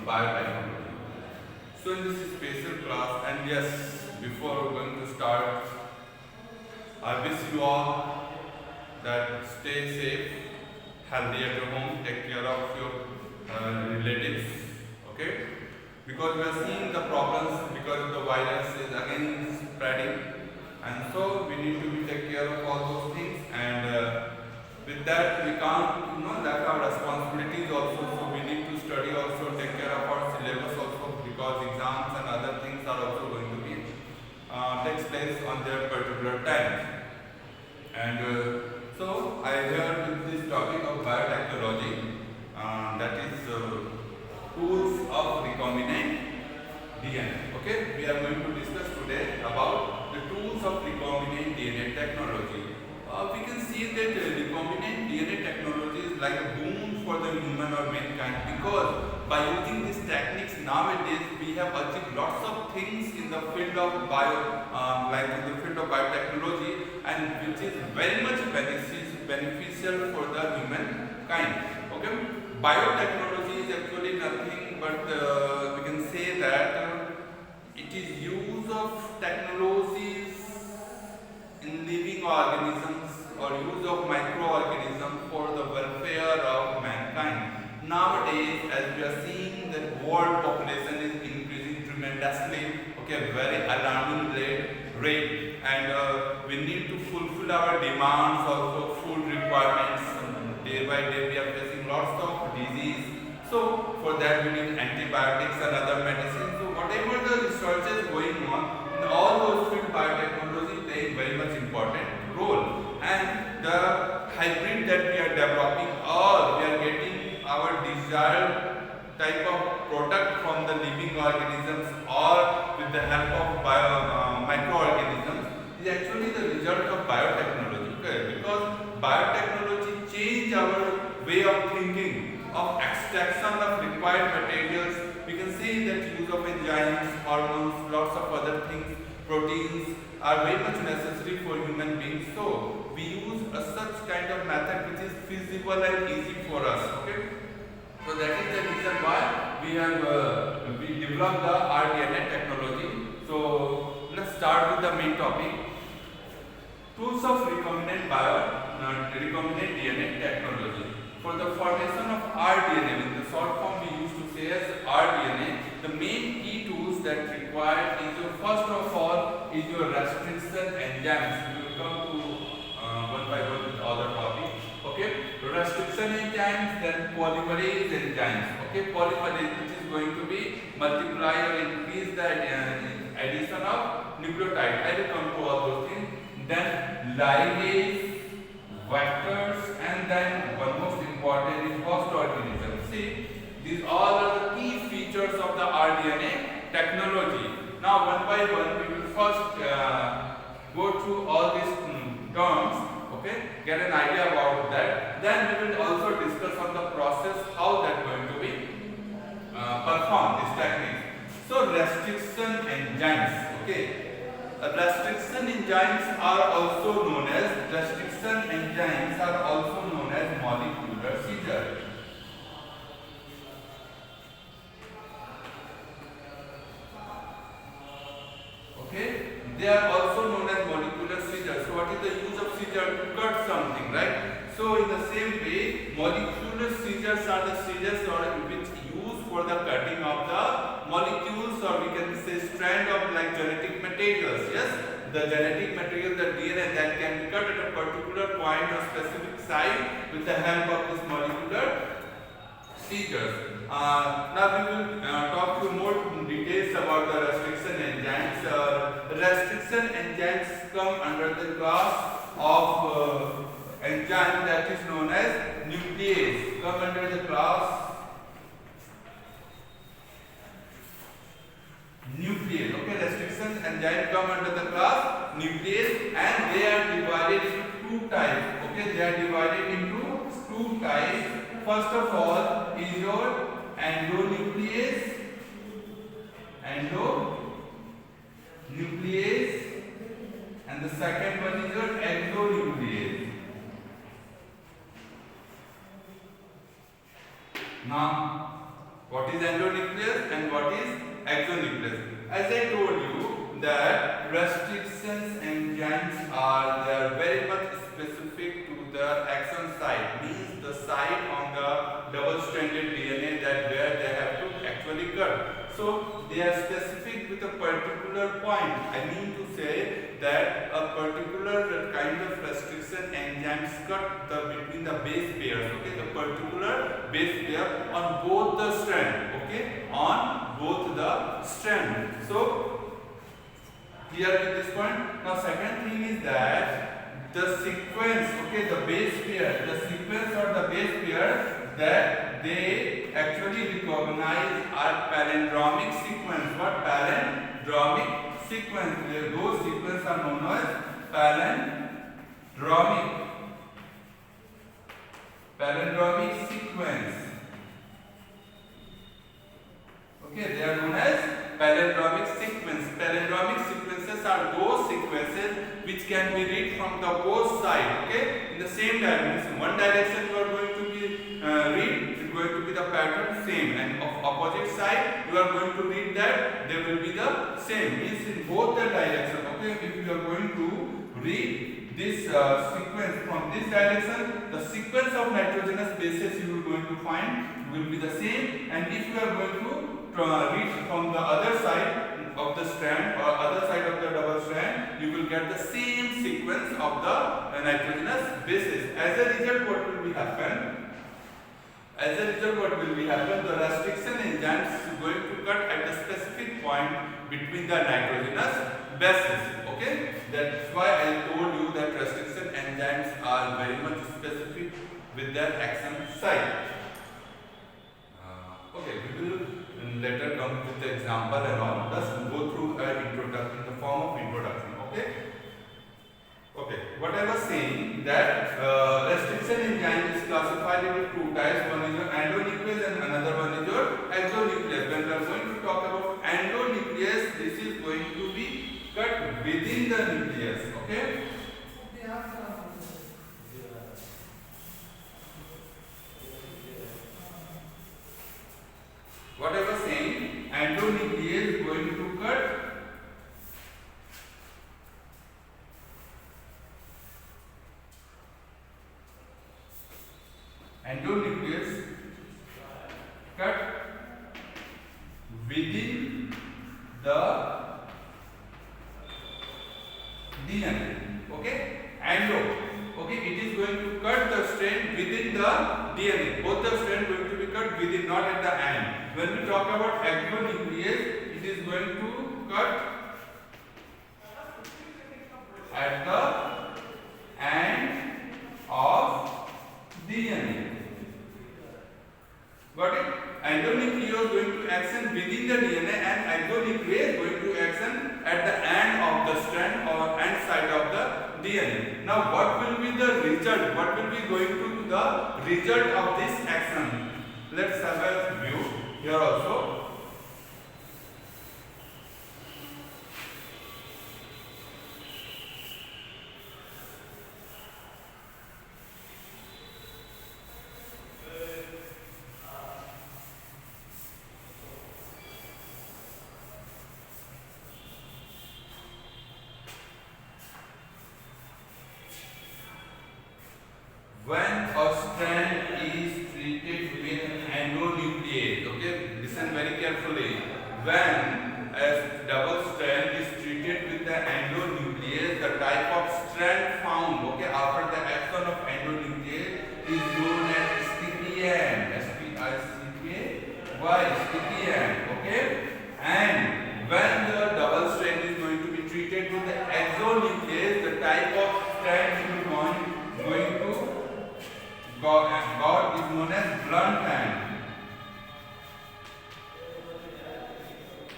biotechnology. So in this special class, and yes, before going to start, I wish you all that stay safe, healthy at your home, take care of your relatives, okay? Because we are seeing the problems because the virus is again spreading, and so we need to take care of all those things. And with that, we can't, lack our responsibilities also. So we need to study also, take care of our syllabus also, because exams and other things are also going to be takes place on their particular time. And so I heard with this topic of biotechnology, that is tools of recombinant DNA. Okay, we are going to discuss today about the tools of recombinant DNA technology. We can see that recombinant DNA technology is like a boon for the human or mankind, because by using these techniques nowadays we have achieved lots of things in the field of biotechnology, and which is very much beneficial for the humankind. Okay, biotechnology is actually nothing but we can say that it is use of technologies in living organisms or use of microorganisms for the welfare of mankind. Nowadays, as we are seeing that world population is increasing tremendously, okay, very alarming rate, and we need to fulfill our demands, also food requirements. Day by day, we are facing lots of disease. So for that, we need antibiotics and other medicines. So whatever the research is going on, in all those fields, biotechnology playing very much important role. And the hybrid that we are developing, or we are getting our desired type of product from the living organisms or with the help of microorganisms, is actually the result of biotechnology. Okay? Because biotechnology change our way of thinking, of extraction of required materials. We can see that use of enzymes, hormones, lots of other things, proteins are very much necessary for human beings. So we use such kind of method which is feasible and easy for us. Okay. So that is the reason why we have we developed the rDNA technology. So let's start with the main topic. Tools of recombinant DNA technology. For the formation of rDNA, in the short form we used to say as rDNA, the main key tools that required is your, first of all, is your restriction enzymes. We will come to one by one with other topics. Okay, restriction enzymes, then polymerase enzymes. Okay, polymerase, which is going to be multiply or increase the addition of nucleotide. I will come to all those things. Then ligase, vectors, and then one most important is host organism. See, these all are the key features of the rDNA technology. Now one by one we will first go through all these terms, okay, get an idea about that. Then we will also discuss on the process, how that going to be performed, this technique. So restriction enzymes, okay. Restriction enzymes are also known as molecular seizure. Okay, they are also known as molecular seizure. So what is the use of seizure? To cut something, right? So in the same way, molecular seizures are the seizures which use for the cutting of the molecules, or we can say strand of like genetic materials. Yes, the genetic material, the DNA, that can be cut at a particular point or specific site with the help of this molecular seizures. Now we will talk to more details about the restriction enzymes. Restriction enzymes come under the class of enzyme that is known as nuclease. Come under the class nuclease. Okay, restriction enzyme come under the class nuclease, and they are divided into two types. Okay, they are divided into two types. First of all is your endonuclease, and the second one is your exonuclease. Now What is endonucleus and what is exonucleus? As I told you that restrictions enzymes are they are very much specific to the exon site, means the site on the double-stranded DNA that where they have to actually cut. So they are specific with a particular point. I mean to say that a particular kind of restriction enzymes cut the between the base pairs. Okay, the particular base pair on both the strand. Okay, on both the strand. So clear with this point. Now second thing is that the sequence, okay, the base pair, the sequence or the base pair that they actually recognize are palindromic sequence. What? Palindromic sequence. Those sequences are known as palindromic sequence. Okay, they are known as palindromic sequence. Palindromic sequences are those sequences which can be read from the both sides. Okay, in the same direction. One direction you are going to be read, it is going to be the pattern same, and of opposite side you are going to read that they will be the same. Means in both the direction. Okay, if you are going to read this sequence from this direction, the sequence of nitrogenous bases you are going to find will be the same, and if you are going to read from the other side of the strand or other side of the double strand, you will get the same sequence of the nitrogenous bases. As a result, what will be happen? As a result, what will be happen? The restriction enzymes is going to cut at the specific point between the nitrogenous bases. Okay, that's why I told you that restriction enzymes are very much specific with their action site. Okay, we will later come with the example and all. Just go through an introduction in the form of introduction. Okay. Okay. What I was saying that restriction enzyme is classified into two types. One is your endonuclease and another one is your exonuclease. When we are going to talk about endonuclease, this is going to be cut within the nucleus. Okay. What I was saying, endonuclease is going to cut endonuclease cut within the DNA. Okay, endo. Okay, it is going to cut the strand within the DNA. Both the strands going to be cut within, not at the end. When we talk about exonuclease, it is going to cut at the end of DNA. Got it? Endonuclease is going to action within the DNA and exonuclease is going to action at the end of the strand or end side of the DNA. Now what will be the result? What will be going to be the result of this action? Let's have a view here also. When a strand is treated with endonuclease, okay, listen very carefully. When a double strand is treated with the endonuclease, the type of strand found, okay, after the action of endonuclease is known as sticky end. S-T-I-C-K-Y, sticky end, okay. And when the double strand is going to be treated with the exonuclease, the type of strand is going to God is known as blunt end.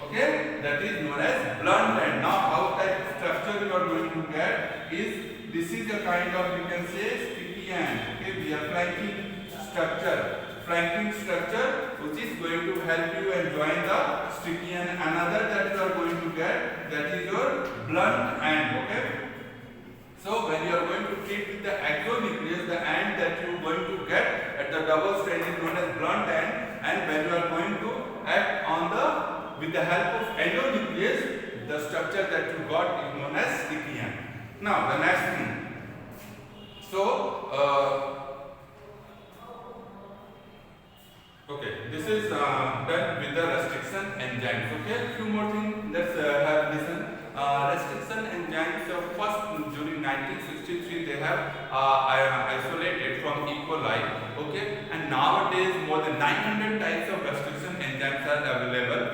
Okay, that is known as blunt end. Now, how type of structure you are going to get is this is a kind of, you can say, sticky end. Okay, we are flanking structure, which is going to help you and join the sticky end. Another that you are going to get, that is your blunt end. Okay. So when you are going to treat with the exonuclease, the end that you are going to get at the double strand is known as blunt end, and when you are going to act on the with the help of endonuclease, the structure that you got is known as sticky end. Now the next thing. So okay, this is done with the restriction enzymes. Okay, few more things. Let's have listen. Restriction enzymes. First, during 1963, they have isolated from E. coli. Okay, and nowadays more than 900 types of restriction enzymes are available.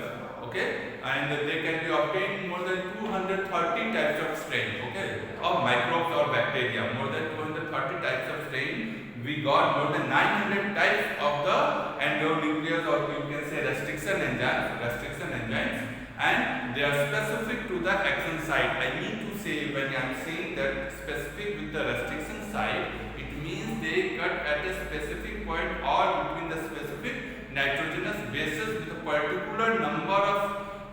Okay, and they can be obtained more than 230 types of strain. Okay, of microbes or bacteria. More than 230 types of strain. We got more than 900 types of the endonuclease, or you can say restriction enzymes, and they are specific to the action site. I mean to say, when I am saying that specific with the restriction site, it means they cut at a specific point or between the specific nitrogenous bases with a particular number of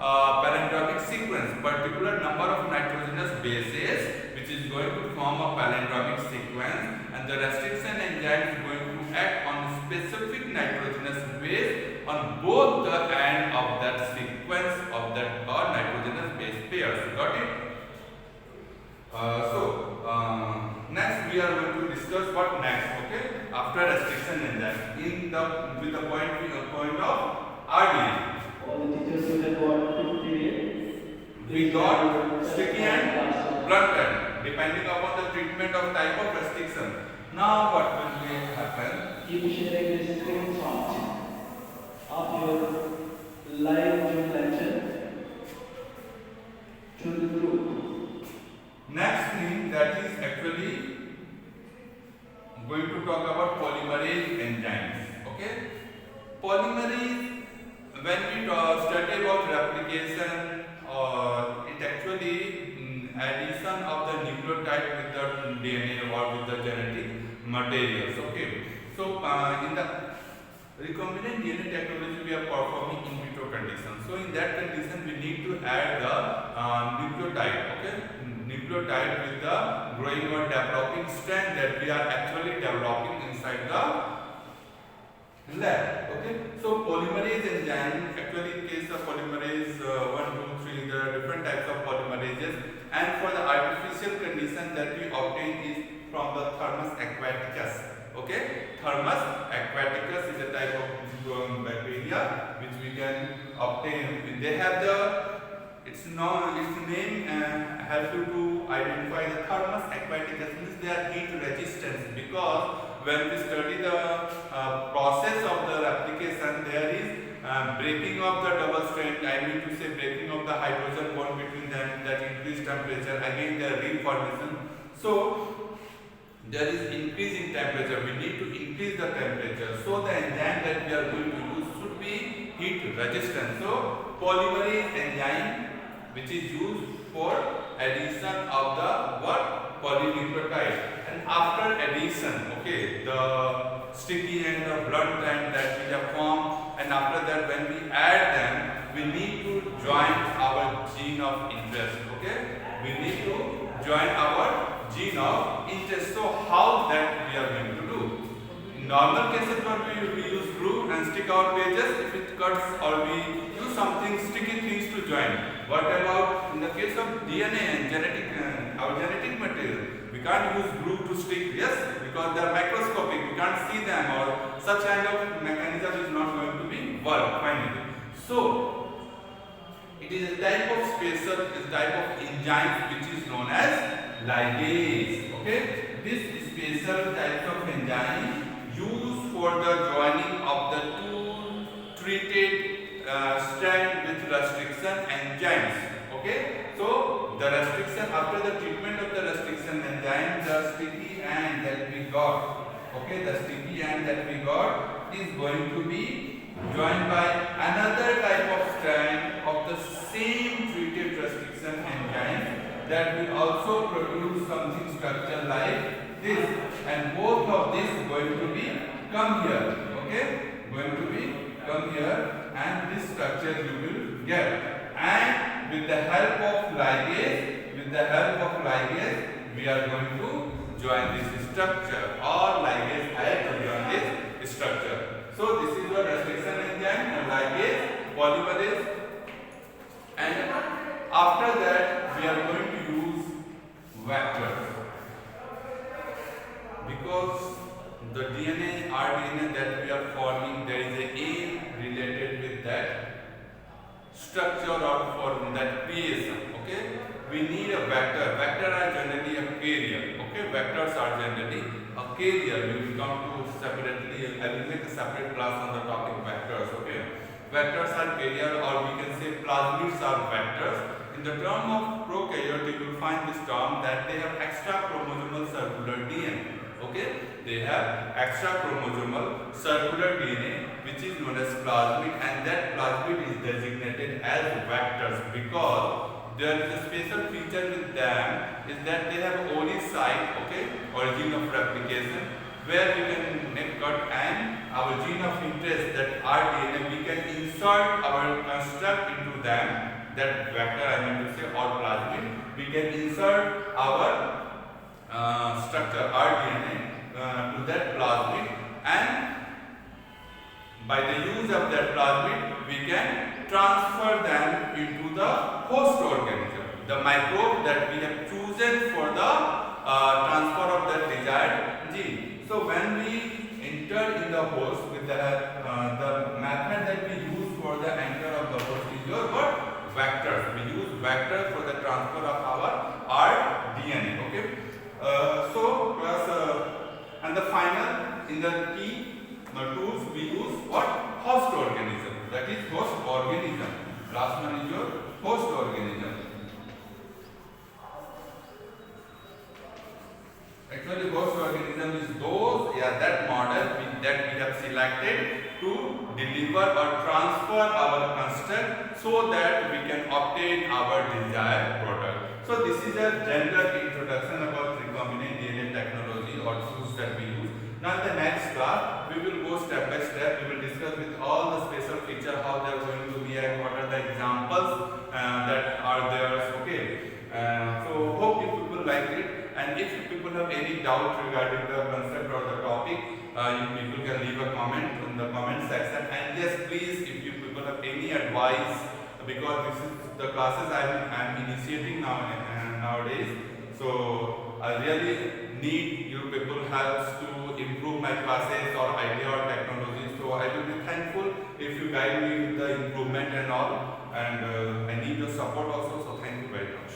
palindromic sequence, particular number of nitrogenous bases, which is going to form a palindromic sequence, and the restriction enzyme is going to act on specific nitrogenous base on both the end of that sequence of that nitrogenous base pairs. Got it? Next we are going to discuss what next. Okay, after restriction enzyme in the with the point of RDA. All the teachers will have got 58. We got sticky and blunt end, depending upon the treatment of type of restriction. Now what will happen? Keep sharing this screenshot of your live Zoom lecture to the group. Next thing that is actually going to talk about polymerase enzymes. Okay, polymerase. When we study about replication, it actually addition of the nucleotide with the DNA or with the genetic materials. Okay, so in the recombinant DNA technology, we are performing in vitro conditions. So in that condition, we need to add the nucleotide. Okay, nucleotide with the growing or developing strand that we are actually developing inside the lab. Okay, so polymerase enzyme, actually in case of polymerase 1, 2, 3, there are different types of polymerases, and for the artificial condition that we obtain is from the Thermus aquaticus. Okay, Thermus aquaticus is a type of bacteria which we can obtain. They have its name help you to identify the Thermus aquaticus, means they are heat resistant, because when we study the process of the replication, there is breaking of the double strand, I mean to say breaking of the hydrogen bond between them, that increase temperature, again the reformation. So there is increase in temperature, we need to increase the temperature. So the enzyme that we are going to use should be heat resistant. So polymerase enzyme, which is used for addition of the what? Polynucleotide. And after addition, okay, the sticky and the blunt end that we have formed, and after that when we add them, we need to join our gene of interest. Okay, we need to join our gene of interest. So how that we are going to do? In normal cases where we use glue and stick our pages, if it cuts, or we use something sticky things to join. What about in the case of DNA and our genetic material? We can't use glue to stick, yes, because they are microscopic, we can't see them, or such kind of mechanism is not going to be work finally. So it is a type of type of enzyme which is known as ligase. Okay, this special type of enzyme used for the joining of the two treated strand with restriction enzymes. Okay, so the restriction, after the treatment of the restriction enzyme, the sticky end that we got, okay, the sticky end that we got is going to be joined by another type of strand of the same treated restriction enzyme that will also produce something structure like this, and both of these going to be come here. Okay, going to be come here, and this structure you will get. And with the help of ligase, we are going to join this structure, or ligase help to join this structure. So this is what restriction polymerase, and after that we are going to use vectors, because the DNA, rDNA that we are forming, there is a related with that structure or for that creation. Okay, we need a vector. Vector are generally a carrier. Okay, vectors are generally a carrier. We will come to separately. I will make a separate class on the topic vectors. Okay, vectors are carrier, or we can say plasmids are vectors. In the term of prokaryote, you will find this term that they have extra chromosomal circular DNA. Okay, they have extra chromosomal circular DNA, which is known as plasmid, and that plasmid is designated as vectors because there is a special feature with them is that they have site, okay, origin of replication, where we can make cut and our gene of interest, that rDNA, we can insert our construct into them. That vector I meant to say, or plasmid, we can insert our structure rDNA to that plasmid, and by the use of that plasmid we can transfer them into the host organism, the microbe that we have chosen for the transfer of that desired gene. So when we enter in the host with the method that we use for the enter of the host is your what? Vectors. We use vectors for the transfer of our rDNA. Okay. And the final in the key tools we use what? Host organism. That is host organism. Last one is your host organism. Actually, host organism is those, that model that we have selected to deliver or transfer our construct so that we can obtain our desired product. So this is a general introduction about recombinant DNA technology or tools that we use. Now in the next class, we will go step by step. We will discuss with all the special features, how they are going to be and what are the examples that are there. Okay. So hope you people like it. And if you people have any doubt regarding the concept or the topic, you people can leave a comment in the comment section. And yes, please, if you people have any advice, because this is the classes I am initiating nowadays, so I really need your people helps to improve my classes or idea or technology. So I will be thankful if you guide me with the improvement and all. And I need your support also. So thank you very much.